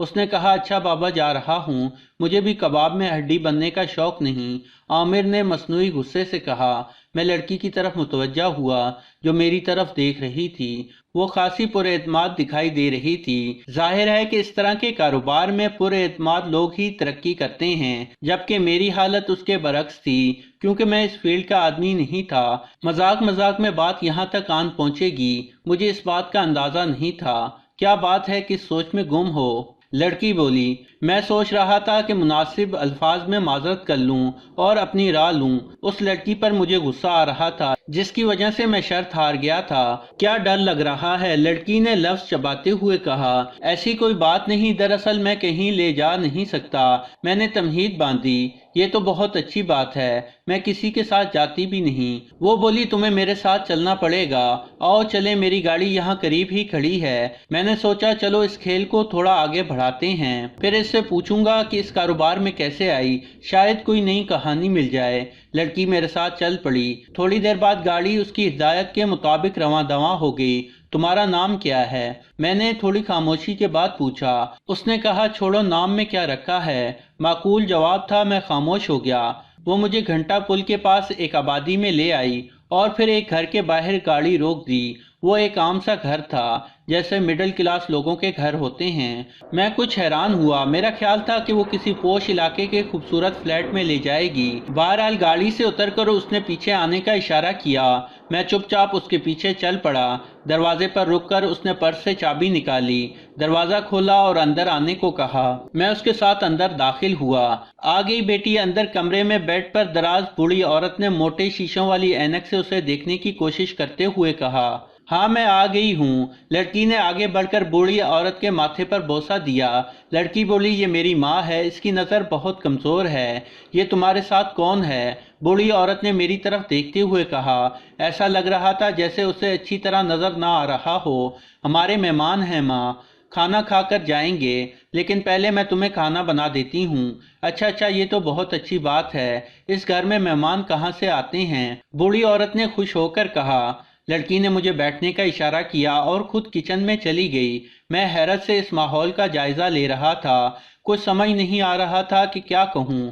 اس نے کہا اچھا بابا جا رہا ہوں، مجھے بھی کباب میں ہڈی بننے کا شوق نہیں۔ عامر نے مصنوعی غصے سے کہا۔ میں لڑکی کی طرف متوجہ ہوا جو میری طرف دیکھ رہی تھی۔ وہ خاصی پر اعتماد دکھائی دے رہی تھی۔ ظاہر ہے کہ اس طرح کے کاروبار میں پر اعتماد لوگ ہی ترقی کرتے ہیں، جبکہ میری حالت اس کے برعکس تھی، کیونکہ میں اس فیلڈ کا آدمی نہیں تھا۔ مذاق مذاق میں بات یہاں تک آن پہنچے گی، مجھے اس بات کا اندازہ نہیں تھا۔ کیا بات ہے کس سوچ میں گم ہو؟ لڑکی بولی، میں سوچ رہا تھا کہ مناسب الفاظ میں معذرت کر لوں اور اپنی راہ لوں۔ اس لڑکی پر مجھے غصہ آ رہا تھا جس کی وجہ سے میں شرط ہار گیا تھا۔ کیا ڈر لگ رہا ہے؟ لڑکی نے لفظ چباتے ہوئے کہا۔ ایسی کوئی بات نہیں، دراصل میں کہیں لے جا نہیں سکتا۔ میں نے تمہید باندھی۔ یہ تو بہت اچھی بات ہے، میں کسی کے ساتھ جاتی بھی نہیں۔ وہ بولی تمہیں میرے ساتھ چلنا پڑے گا، آؤ چلیں، میری گاڑی یہاں قریب ہی کھڑی ہے۔ میں نے سوچا چلو اس کھیل کو تھوڑا آگے بڑھاتے ہیں، پھر اس سے پوچھوں گا کہ اس کاروبار میں کیسے آئی، شاید کوئی نئی کہانی مل جائے۔ لڑکی میرے ساتھ چل پڑی۔ تھوڑی دیر بعد گاڑی اس کی ہدایت کے مطابق رواں دواں ہو گئی۔ تمہارا نام کیا ہے؟ میں نے تھوڑی خاموشی کے بعد پوچھا۔ اس نے کہا چھوڑو، نام میں کیا رکھا ہے؟ معقول جواب تھا۔ میں خاموش ہو گیا۔ وہ مجھے گھنٹہ پل کے پاس ایک آبادی میں لے آئی اور پھر ایک گھر کے باہر گاڑی روک دی۔ وہ ایک عام سا گھر تھا، جیسے مڈل کلاس لوگوں کے گھر ہوتے ہیں۔ میں کچھ حیران ہوا، میرا خیال تھا کہ وہ کسی پوش علاقے کے خوبصورت فلیٹ میں لے جائے گی۔ بہرحال گاڑی سے اتر کر اس نے پیچھے آنے کا اشارہ کیا۔ میں چپ چاپ اس کے پیچھے چل پڑا۔ دروازے پر رک کر اس نے پرس سے چابی نکالی، دروازہ کھولا اور اندر آنے کو کہا۔ میں اس کے ساتھ اندر داخل ہوا۔ آ گئی بیٹی؟ اندر کمرے میں بیڈ پر دراز بوڑھی عورت نے موٹے شیشوں والی اینک سے اسے دیکھنے کی کوشش کرتے ہوئے کہا۔ ہاں میں آ گئی ہوں۔ لڑکی نے آگے بڑھ کر بوڑھی عورت کے ماتھے پر بوسہ دیا۔ لڑکی بولی یہ میری ماں ہے، اس کی نظر بہت کمزور ہے۔ یہ تمہارے ساتھ کون ہے؟ بوڑھی عورت نے میری طرف دیکھتے ہوئے کہا۔ ایسا لگ رہا تھا جیسے اسے اچھی طرح نظر نہ آ رہا ہو۔ ہمارے مہمان ہیں ماں، کھانا کھا کر جائیں گے، لیکن پہلے میں تمہیں کھانا بنا دیتی ہوں۔ اچھا یہ تو بہت اچھی بات ہے، اس گھر میں مہمان کہاں سے آتے ہیں؟ بوڑھی عورت نے خوش ہو کر کہا۔ لڑکی نے مجھے بیٹھنے کا اشارہ کیا اور خود کچن میں چلی گئی۔ میں حیرت سے اس ماحول کا جائزہ لے رہا تھا، کچھ سمجھ نہیں آ رہا تھا کہ کیا کہوں۔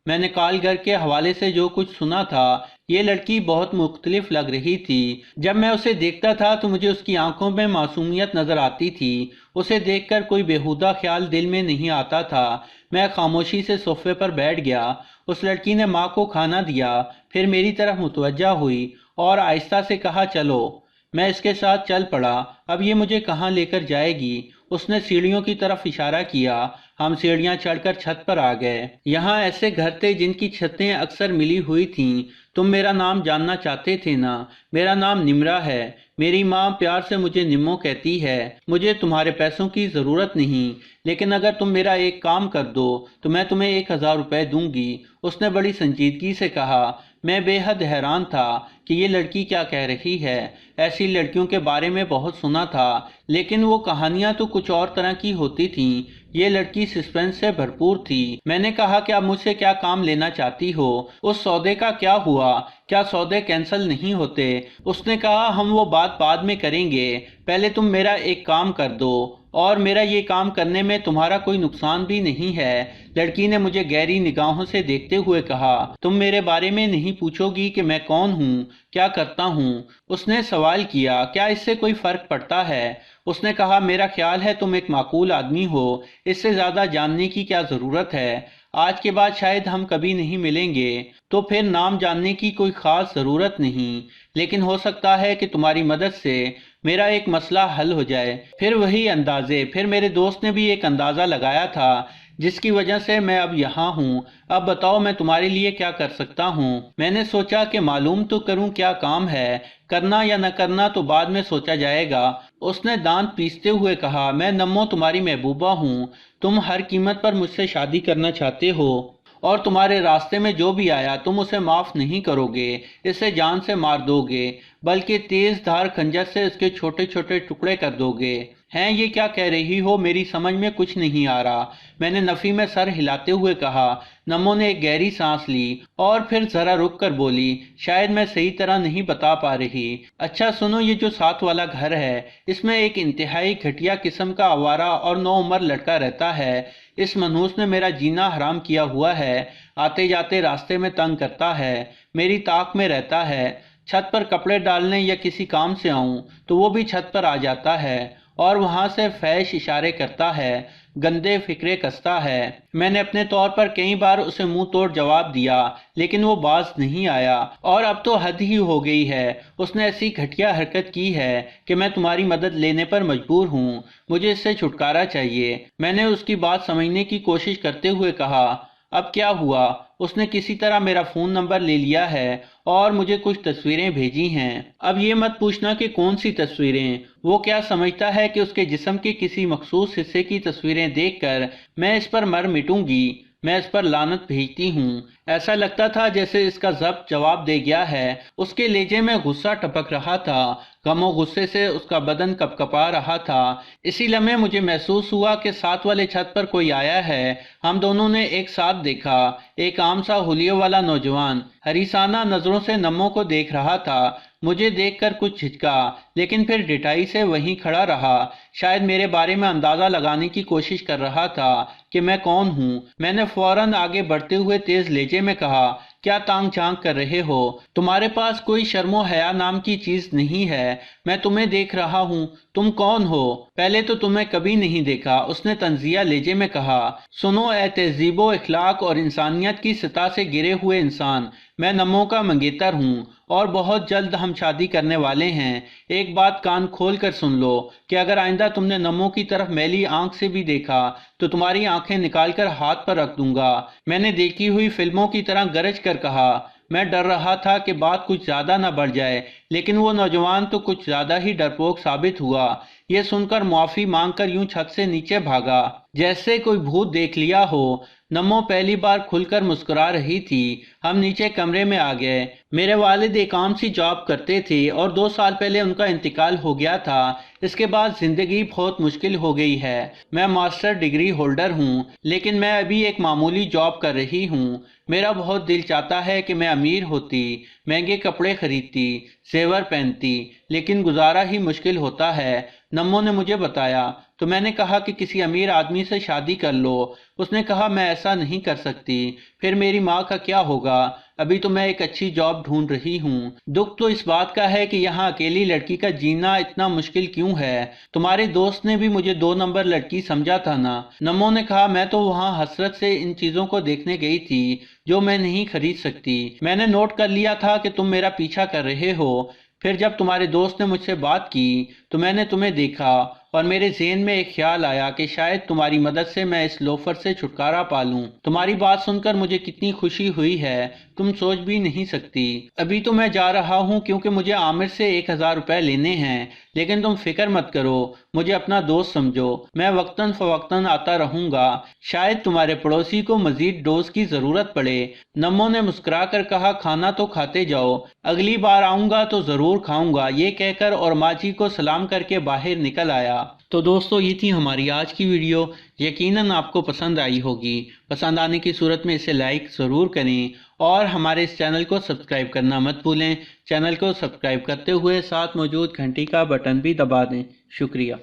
میں نے کال گھر کے حوالے سے جو کچھ سنا تھا، یہ لڑکی بہت مختلف لگ رہی تھی۔ جب میں اسے دیکھتا تھا تو مجھے اس کی آنکھوں میں معصومیت نظر آتی تھی۔ اسے دیکھ کر کوئی بیہودہ خیال دل میں نہیں آتا تھا۔ میں خاموشی سے صوفے پر بیٹھ گیا۔ اس لڑکی نے ماں کو کھانا دیا، پھر میری طرف متوجہ ہوئی اور آہستہ سے کہا چلو۔ میں اس کے ساتھ چل پڑا۔ اب یہ مجھے کہاں لے کر جائے گی؟ اس نے سیڑھیوں کی طرف اشارہ کیا۔ ہم سیڑھیاں چڑھ کر چھت پر آ گئے۔ یہاں ایسے گھر تھے جن کی چھتیں اکثر ملی ہوئی تھیں۔ تم میرا نام جاننا چاہتے تھے نا؟ میرا نام نمرا ہے۔ میری ماں پیار سے مجھے نمو کہتی ہے۔ مجھے تمہارے پیسوں کی ضرورت نہیں، لیکن اگر تم میرا ایک کام کر دو تو میں تمہیں 1000 روپے دوں گی۔ اس نے بڑی سنجیدگی سے کہا۔ میں بے حد حیران تھا کہ یہ لڑکی کیا کہہ رہی ہے۔ ایسی لڑکیوں کے بارے میں بہت سنا تھا، لیکن وہ کہانیاں تو کچھ اور طرح کی ہوتی تھیں۔ یہ لڑکی سسپنس سے بھرپور تھی۔ میں نے کہا کہ اب مجھ سے کیا کام لینا چاہتی ہو؟ اس سودے کا کیا ہوا؟ کیا سودے کینسل نہیں ہوتے؟ اس نے کہا ہم وہ بات بعد میں کریں گے، پہلے تم میرا ایک کام کر دو، اور میرا یہ کام کرنے میں تمہارا کوئی نقصان بھی نہیں ہے۔ لڑکی نے مجھے گہری نگاہوں سے دیکھتے ہوئے کہا۔ تم میرے بارے میں نہیں پوچھو گی کہ میں کون ہوں، کیا کرتا ہوں؟ اس نے سوال کیا۔ کیا اس سے کوئی فرق پڑتا ہے؟ اس نے کہا میرا خیال ہے تم ایک معقول آدمی ہو، اس سے زیادہ جاننے کی کیا ضرورت ہے؟ آج کے بعد شاید ہم کبھی نہیں ملیں گے، تو پھر نام جاننے کی کوئی خاص ضرورت نہیں، لیکن ہو سکتا ہے کہ تمہاری مدد سے میرا ایک مسئلہ حل ہو جائے۔ پھر وہی اندازے، پھر میرے دوست نے بھی ایک اندازہ لگایا تھا جس کی وجہ سے میں اب یہاں ہوں۔ اب بتاؤ میں تمہارے لیے کیا کر سکتا ہوں؟ میں نے سوچا کہ معلوم تو کروں کیا کام ہے، کرنا یا نہ کرنا تو بعد میں سوچا جائے گا۔ اس نے دانت پیستے ہوئے کہا میں نمو تمہاری محبوبہ ہوں، تم ہر قیمت پر مجھ سے شادی کرنا چاہتے ہو، اور تمہارے راستے میں جو بھی آیا تم اسے معاف نہیں کرو گے، اسے جان سے مار دو گے، بلکہ تیز دھار خنجر سے اس کے چھوٹے چھوٹے ٹکڑے کر دو گے۔ ہیں یہ کیا کہہ رہی ہو، میری سمجھ میں کچھ نہیں آ رہا، میں نے نفی میں سر ہلاتے ہوئے کہا۔ نمو نے ایک گہری سانس لی اور پھر ذرا رک کر بولی، شاید میں صحیح طرح نہیں بتا پا رہی۔ اچھا سنو، یہ جو ساتھ والا گھر ہے اس میں ایک انتہائی گھٹیا قسم کا آوارہ اور نوعمر لڑکا رہتا ہے۔ اس منحوس نے میرا جینا حرام کیا ہوا ہے، آتے جاتے راستے میں تنگ کرتا ہے، میری طاق میں رہتا ہے، چھت پر کپڑے ڈالنے یا کسی کام سے آؤں تو وہ بھی چھت پر آ جاتا ہے اور وہاں سے فحش اشارے کرتا ہے، گندے فکرے کستا ہے۔ میں نے اپنے طور پر کئی بار اسے منہ توڑ جواب دیا لیکن وہ باز نہیں آیا، اور اب تو حد ہی ہو گئی ہے، اس نے ایسی گھٹیا حرکت کی ہے کہ میں تمہاری مدد لینے پر مجبور ہوں، مجھے اس سے چھٹکارا چاہیے۔ میں نے اس کی بات سمجھنے کی کوشش کرتے ہوئے کہا، اب کیا ہوا؟ اس نے کسی طرح میرا فون نمبر لے لیا ہے اور مجھے کچھ تصویریں بھیجی ہیں۔ اب یہ مت پوچھنا کہ کون سی تصویریں، وہ کیا سمجھتا ہے کہ اس کے جسم کے کسی مخصوص حصے کی تصویریں دیکھ کر میں اس پر مر مٹوں گی، میں اس پر لعنت بھیجتی ہوں۔ ایسا لگتا تھا جیسے اس کا ضبط جواب دے گیا ہے، اس کے لہجے میں غصہ ٹپک رہا تھا، غم و غصے سے اس کا بدن کپ کپا رہا تھا۔ اسی لمحے مجھے محسوس ہوا کہ ساتھ والے چھت پر کوئی آیا ہے، ہم دونوں نے ایک ساتھ دیکھا، ایک عام سا حلیے والا نوجوان حریصانہ نظروں سے نمو کو دیکھ رہا تھا، مجھے دیکھ کر کچھ جھجکا لیکن پھر ڈٹائی سے وہیں کھڑا رہا، شاید میرے بارے میں اندازہ لگانے کی کوشش کر رہا تھا کہ میں کون ہوں۔ میں نے فوراً آگے بڑھتے ہوئے تیز لہجے میں کہا، کیا تانگ جھانک کر رہے ہو؟ تمہارے پاس کوئی شرم و حیا نام کی چیز نہیں ہے؟ میں تمہیں دیکھ رہا ہوں، تم کون ہو؟ پہلے تو تمہیں کبھی نہیں دیکھا، اس نے طنزیہ لہجے میں کہا۔ سنو اے تہذیب و اخلاق اور انسانیت کی سطح سے گرے ہوئے انسان، میں نمو کا منگیتر ہوں اور بہت جلد ہم شادی کرنے والے ہیں۔ ایک بات کان کھول کر سن لو کہ اگر آئندہ تم نے نمو کی طرف میلی آنکھ سے بھی دیکھا تو تمہاری آنکھیں نکال کر ہاتھ پر رکھ دوں گا۔ میں نے دیکھی ہوئی فلموں کی طرح گرج کر کہا۔ میں ڈر رہا تھا کہ بات کچھ زیادہ نہ بڑھ جائے، لیکن وہ نوجوان تو کچھ زیادہ ہی ڈرپوک ثابت ہوا۔ یہ سن کر معافی مانگ کر یوں چھت سے نیچے بھاگا جیسے کوئی بھوت دیکھ لیا ہو۔ نمو پہلی بار کھل کر مسکرا رہی تھی۔ ہم نیچے کمرے میں آ گئے۔ میرے والد ایک عام سی جاب کرتے تھے اور 2 سال پہلے ان کا انتقال ہو گیا تھا۔ اس کے بعد زندگی بہت مشکل ہو گئی ہے۔ میں ماسٹر ڈگری ہولڈر ہوں لیکن میں ابھی ایک معمولی جاب کر رہی ہوں۔ میرا بہت دل چاہتا ہے کہ میں امیر ہوتی، مہنگے کپڑے خریدتی، زیور پہنتی، لیکن گزارا ہی مشکل ہوتا ہے، نمو نے مجھے بتایا۔ تو میں نے کہا کہ کسی امیر آدمی سے شادی کر لو۔ اس نے کہا میں ایسا نہیں کر سکتی، پھر میری ماں کا کیا ہوگا؟ ابھی تو میں ایک اچھی جاب ڈھونڈ رہی ہوں۔ دکھ تو اس بات کا ہے کہ یہاں اکیلی لڑکی کا جینا اتنا مشکل کیوں ہے؟ تمہارے دوست نے بھی مجھے 2 نمبر لڑکی سمجھا تھا نا؟ نمو نے کہا، میں تو وہاں حسرت سے ان چیزوں کو دیکھنے گئی تھی جو میں نہیں خرید سکتی۔ میں نے نوٹ کر لیا تھا کہ تم میرا پیچھا کر رہے ہو، پھر جب تمہارے دوست نے مجھ سے بات کی تو میں نے تمہیں دیکھا اور میرے ذہن میں ایک خیال آیا کہ شاید تمہاری مدد سے میں اس لوفر سے چھٹکارا پا لوں۔ تمہاری بات سن کر مجھے کتنی خوشی ہوئی ہے تم سوچ بھی نہیں سکتی۔ ابھی تو میں جا رہا ہوں کیونکہ مجھے عامر سے 1000 روپے لینے ہیں، لیکن تم فکر مت کرو، مجھے اپنا دوست سمجھو، میں وقتاً فوقتاً آتا رہوں گا، شاید تمہارے پڑوسی کو مزید ڈوز کی ضرورت پڑے۔ نمو نے مسکرا کر کہا، کھانا تو کھاتے جاؤ، اگلی بار آؤں گا تو ضرور کھاؤں گا، یہ کہہ کر اور ماں جی کو سلام کر کے باہر نکل آیا۔ تو دوستو یہ تھی ہماری آج کی ویڈیو، یقیناً آپ کو پسند آئی ہوگی۔ پسند آنے کی صورت میں اسے لائک ضرور کریں اور ہمارے اس چینل کو سبسکرائب کرنا مت بھولیں۔ چینل کو سبسکرائب کرتے ہوئے ساتھ موجود گھنٹی کا بٹن بھی دبا دیں۔ شکریہ۔